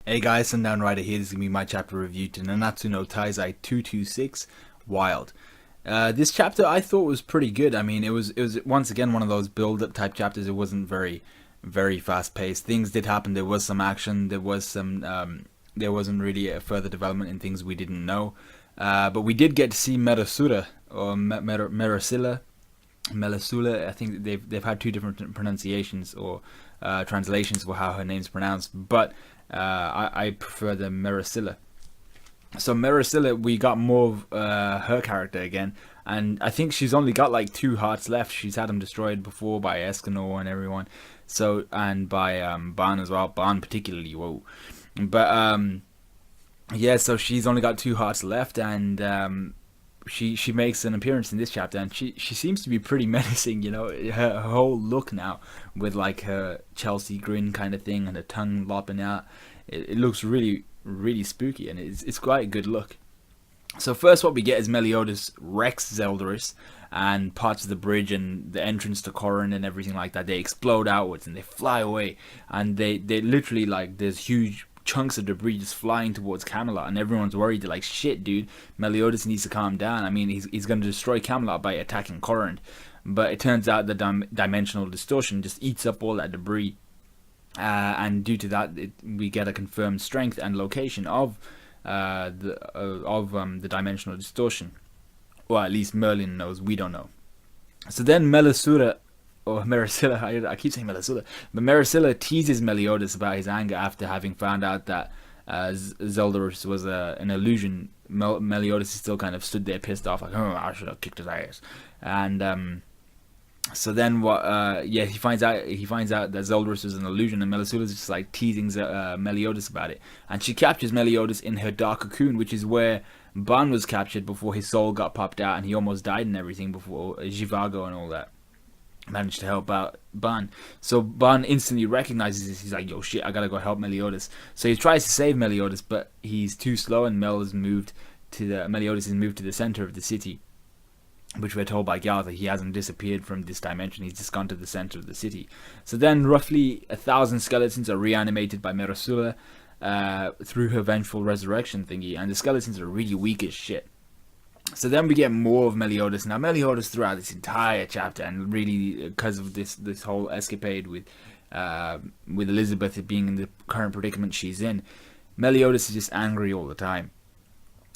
Hey guys, Sundown Rider here. This is going to be my chapter review to Nanatsu no Taizai 226 Wild. This chapter I thought was pretty good. I mean, it was once again one of those build-up type chapters. It wasn't very fast-paced. Things did happen. There was some action. There wasn't really a further development in things we didn't know. But we did get to see Merasura or Merasilla. Melisula. I think they've had two different pronunciations or translations for how her name's pronounced, but I prefer the Merasilla. So Merasilla, we got more of her character again, and I think she's only got like two hearts left. She's had them destroyed before by Escanor and everyone, so and by Ban as well. Ban particularly, whoa. But yeah, so she's only got two hearts left, and she makes an appearance in this chapter, and she seems to be pretty menacing. You know, her whole look now with like her Chelsea grin kind of thing and her tongue lopping out. It looks really spooky, and it's quite a good look. So first, what we get is Mellie Otis wrecks Zeldaris, and parts of the bridge and the entrance to Corrin and everything like that. They explode outwards and they fly away, and they literally, like, there's huge chunks of debris just flying towards Camelot, and everyone's worried. They're like, shit, dude, Mellie Otis needs to calm down. I mean, he's going to destroy Camelot by attacking Corrin. But it turns out the dimensional distortion just eats up all that debris, and due to that, we get a confirmed strength and location of the dimensional distortion. Or at least Merlin knows, we don't know. So then Melisura, or Merasilla, I keep saying Melisura, but Merasilla teases Mellie Otis about his anger after having found out that Zeldaris was an illusion. Mellie Otis still kind of stood there pissed off, like, oh, I should have kicked his ass. And so then what? Yeah, he finds out that Zeldaris is an illusion, and Melisula's just like teasing Mellie Otis about it, and she captures Mellie Otis in her dark cocoon, which is where Ban was captured before his soul got popped out, and he almost died and everything before Zhivago and all that managed to help out Ban. So Ban instantly recognizes this. He's like, yo, shit, I gotta go help Mellie Otis. So he tries to save Mellie Otis, but he's too slow, and Mellie Otis has moved to the center of the city, which we're told by Gal that he hasn't disappeared from this dimension. He's just gone to the center of the city. So then roughly 1,000 skeletons are reanimated by Merasula through her vengeful resurrection thingy, and the skeletons are really weak as shit. So then we get more of Mellie Otis. Now Mellie Otis throughout this entire chapter, and really because of this whole escapade with Elizabeth being in the current predicament she's in, Mellie Otis is just angry all the time,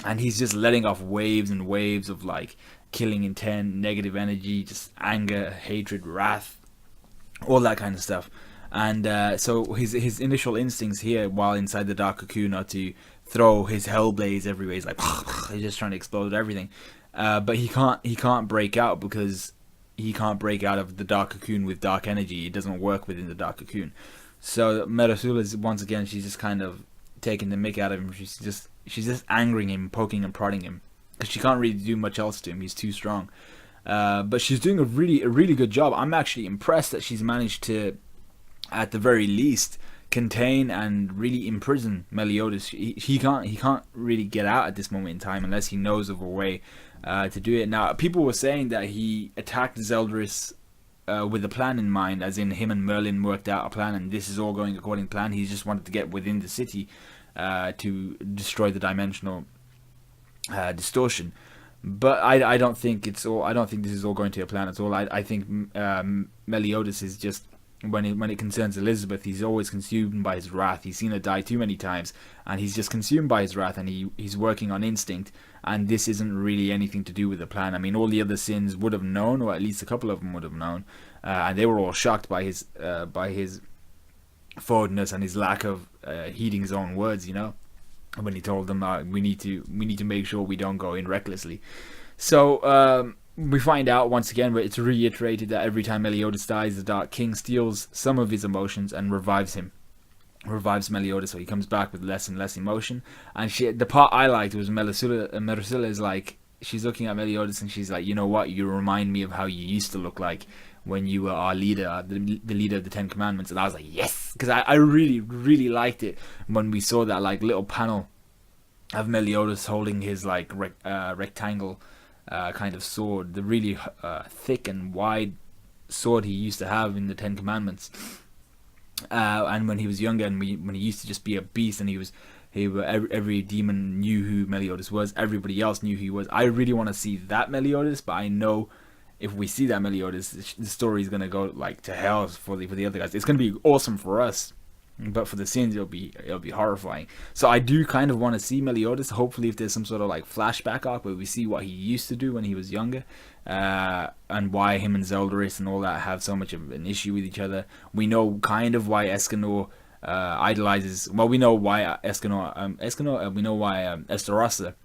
and he's just letting off waves and waves of like killing intent, negative energy, just anger, hatred, wrath, all that kind of stuff. And so his initial instincts here, while inside the dark cocoon, are to throw his hellblaze everywhere. He's like, he's just trying to explode everything. But he can't break out, because he can't break out of the dark cocoon with dark energy. It doesn't work within the dark cocoon. So Merasula is, once again, she's just kind of taking the mick out of him. She's just angering him, poking and prodding him, because she can't really do much else to him. He's too strong. But she's doing a really good job. I'm actually impressed that she's managed to, at the very least, contain and really imprison Mellie Otis. He can't really get out at this moment in time unless he knows of a way to do it. Now, people were saying that he attacked Zeldaris with a plan in mind, as in him and Merlin worked out a plan, and this is all going according to plan. He just wanted to get within the city to destroy the dimensional distortion. But I don't think this is all going to a plan at all. I think Mellie Otis is just, when it concerns Elizabeth, he's always consumed by his wrath. He's seen her die too many times, and he's just consumed by his wrath, and he's working on instinct, and this isn't really anything to do with the plan. I mean, all the other sins would have known, or at least a couple of them would have known, and they were all shocked by his forwardness and his lack of heeding his own words, you know, when he told them we need to make sure we don't go in recklessly. So we find out once again, where it's reiterated, that every time Mellie Otis dies, the Dark King steals some of his emotions and revives Mellie Otis, so he comes back with less and less emotion. And the part I liked was Merasilla is like, she's looking at Mellie Otis and she's like, you know what, you remind me of how you used to look like when you were our leader, the leader of the Ten Commandments. And I was like, yes, because I really liked it when we saw that like little panel of Mellie Otis holding his like rectangle kind of sword, the really thick and wide sword he used to have in the Ten Commandments. And when he was younger, and when he used to just be a beast, and every demon knew who Mellie Otis was. Everybody else knew who he was. I really want to see that Mellie Otis, but I know if we see that Mellie Otis, the story is gonna go like to hell for the other guys. It's gonna be awesome for us, but for the Sins, it'll be horrifying. So I do kind of want to see Mellie Otis. Hopefully, if there's some sort of like flashback arc where we see what he used to do when he was younger, and why him and Zeldaris and all that have so much of an issue with each other. We know kind of why Escanor idolizes. Well, we know why we know why Estarossa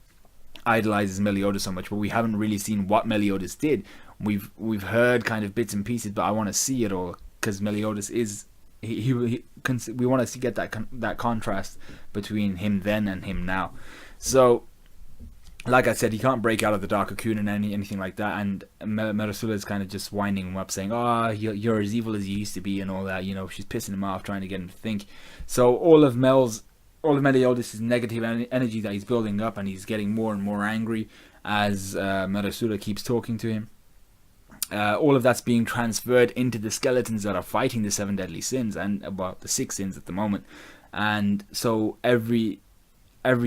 idolizes Mellie Otis so much, but we haven't really seen what Mellie Otis did. We've heard kind of bits and pieces, but I want to see it all because Mellie Otis is we want to get that contrast between him then and him now. So, like I said, he can't break out of the dark cocoon and anything like that. And Merasula is kind of just winding him up, saying, "Oh, you're as evil as you used to be," and all that. You know, she's pissing him off, trying to get him to think. So all of Mellie Otis' negative energy that he's building up, and he's getting more and more angry as Merasula keeps talking to him. All of that's being transferred into the skeletons that are fighting the 7 deadly sins, and about the 6 sins at the moment. And so every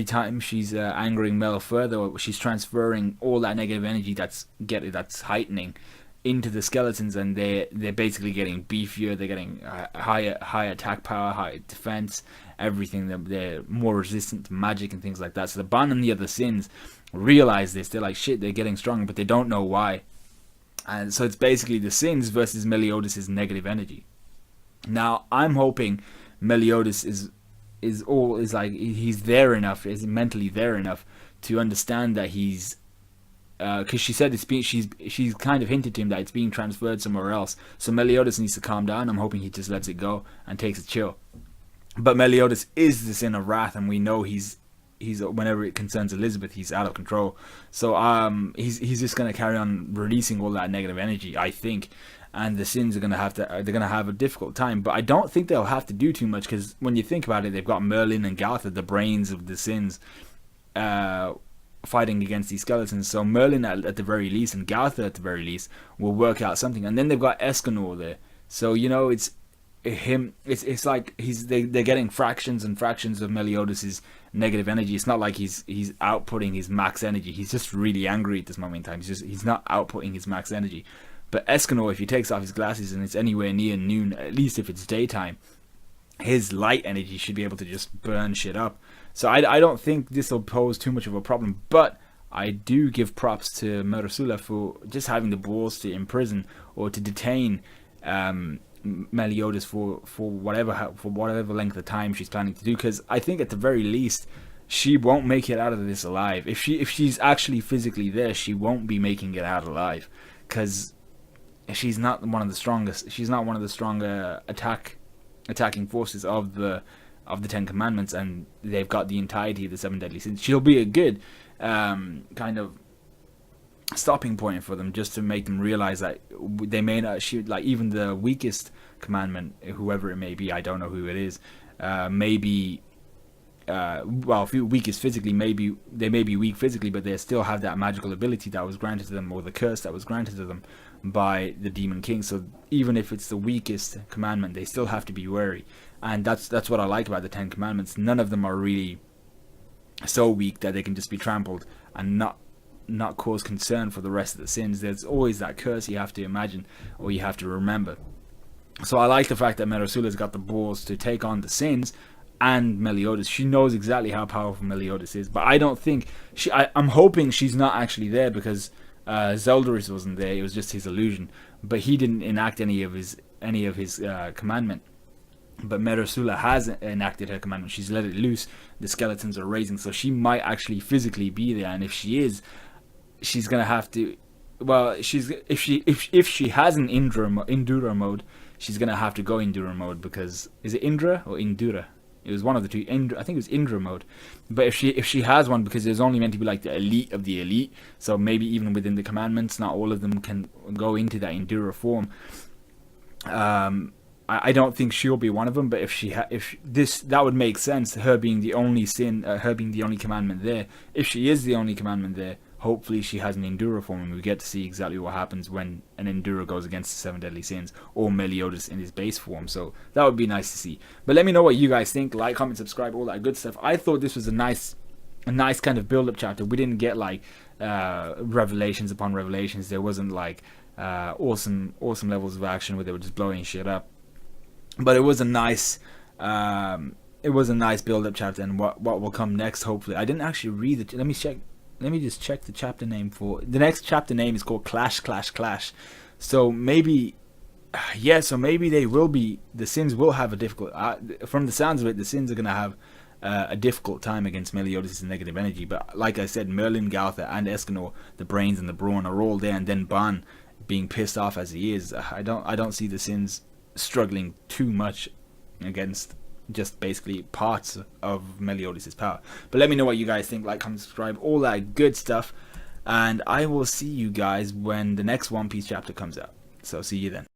time she's angering Mel further, she's transferring all that negative energy that's heightening into the skeletons, and they're basically getting beefier. They're getting high attack power, high defense, everything. They're more resistant to magic and things like that. So the Ban and the other sins realize this. They're like, shit, they're getting stronger, but they don't know why. And so it's basically the sins versus Mellie Otis' negative energy. Now I'm hoping Mellie Otis is like he's there enough, is mentally there enough to understand that he's because she said she's kind of hinted to him that it's being transferred somewhere else. So Mellie Otis needs to calm down. I'm hoping he just lets it go and takes a chill. But Mellie Otis is the sin of wrath, and we know he's whenever it concerns Elizabeth, he's out of control. So he's just gonna carry on releasing all that negative energy, I think, and the sins are gonna have a difficult time. But I don't think they'll have to do too much, because when you think about it, they've got Merlin and Galtha, the brains of the sins, fighting against these skeletons. So Merlin at the very least, and Galtha at the very least, will work out something. And then they've got Escanor there. So you know it's like they're getting fractions and fractions of Mellie Otis's negative energy. It's not like he's outputting his max energy. He's just really angry at this moment in time. He's not outputting his max energy. But Escanor, if he takes off his glasses and it's anywhere near noon, at least if it's daytime, his light energy should be able to just burn shit up. So I don't think this will pose too much of a problem. But I do give props to Merasula for just having the balls to imprison or to detain Mellie Otis for whatever length of time she's planning to do, because I think at the very least she won't make it out of this alive. If she's actually physically there, she won't be making it out alive, because she's not one of the strongest. She's not one of the stronger attacking forces of the 10 Commandments, and they've got the entirety of the 7 deadly sins. She'll be a good kind of stopping point for them, just to make them realize that they may not shoot, like even the weakest commandment, whoever it may be, I don't know who it is, maybe if you're weakest physically, maybe they may be weak physically, but they still have that magical ability that was granted to them, or the curse that was granted to them by the Demon King. So even if it's the weakest commandment, they still have to be wary. And that's what I like about the 10 Commandments. None of them are really so weak that they can just be trampled and not cause concern for the rest of the sins. There's always that curse you have to imagine, or you have to remember. So I like the fact that Merasula's got the balls to take on the sins and Mellie Otis. She knows exactly how powerful Mellie Otis is, but I don't think I'm hoping she's not actually there, because Zeldaris wasn't there. It was just his illusion, but he didn't enact any of his commandment. But Merasula has enacted her commandment. She's let it loose. The skeletons are raising, so she might actually physically be there. And if she is, she's gonna have to. Well, if she has an Endura mode, she's gonna have to go Endura mode, because is it Indra or Endura? It was one of the two. I think it was Indra mode. But if she has one, because there's only meant to be like the elite of the elite, so maybe even within the commandments, not all of them can go into that Endura form. I don't think she'll be one of them, but that would make sense. Her being the only sin, her being the only commandment there. If she is the only commandment there, hopefully she has an Enduro form and we get to see exactly what happens when an Enduro goes against the Seven Deadly Sins or Mellie Otis in his base form. So that would be nice to see. But let me know what you guys think. Like, comment, subscribe, all that good stuff. I thought this was a nice kind of build-up chapter. We didn't get like revelations upon revelations. There wasn't like awesome levels of action where they were just blowing shit up. But it was a nice build-up chapter, and what will come next. Hopefully, I didn't actually read it. Let me check. Let me just check the chapter name for the next chapter. Name is called Clash. So maybe, yeah. So maybe the Sins will have a difficult. From the sounds of it, the Sins are gonna have a difficult time against Mellie Otis' negative energy. But like I said, Merlin, Galtha, and Escanor, the brains and the brawn, are all there, and then Ban being pissed off as he is. I don't see the Sins struggling too much against just basically parts of Mellie Otis' power. But let me know what you guys think. Like, comment, subscribe, all that good stuff, and I will see you guys when the next One Piece chapter comes out. So see you then.